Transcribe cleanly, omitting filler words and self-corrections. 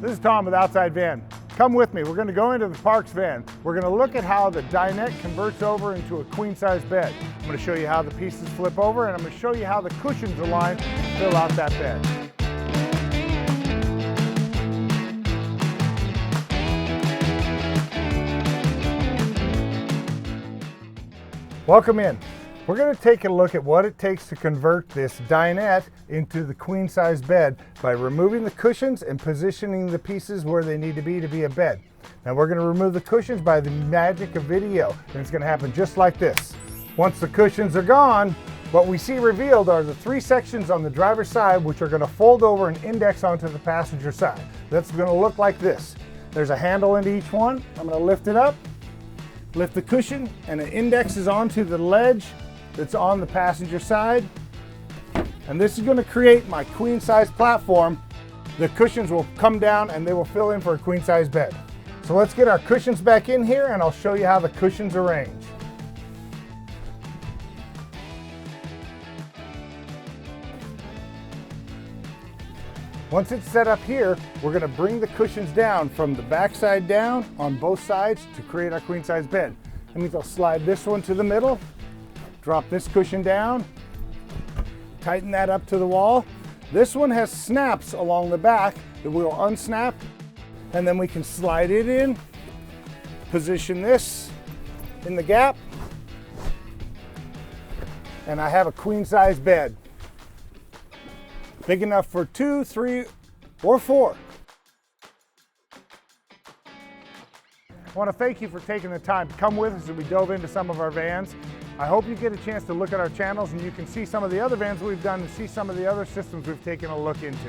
This is Tom with Outside Van. Come with me, we're going to go into the Parks van. We're going to look at how the dinette converts over into a queen size bed. I'm going to show you how the pieces flip over, and I'm going to show you how the cushions align to fill out that bed. Welcome in. We're going to take a look at what it takes to convert this dinette into the queen size bed by removing the cushions and positioning the pieces where they need to be a bed. Now we're going to remove the cushions by the magic of video, and it's going to happen just like this. Once the cushions are gone, what we see revealed are the three sections on the driver's side, which are going to fold over and index onto the passenger side. That's going to look like this. There's a handle into each one. I'm going to lift it up, lift the cushion, and it indexes onto the ledge that's on the passenger side. And this is going to create my queen size platform. The cushions will come down and they will fill in for a queen size bed. So let's get our cushions back in here and I'll show you how the cushions arrange. Once it's set up here, we're going to bring the cushions down from the back side down on both sides to create our queen size bed. That means I'll slide this one to the middle, drop this cushion down, tighten that up to the wall. This one has snaps along the back that we'll unsnap, and then we can slide it in, position this in the gap, and I have a queen size bed. Big enough for 2, 3, or 4. I want to thank you for taking the time to come with us as we dove into some of our vans. I hope you get a chance to look at our channels and you can see some of the other vans we've done and see some of the other systems we've taken a look into.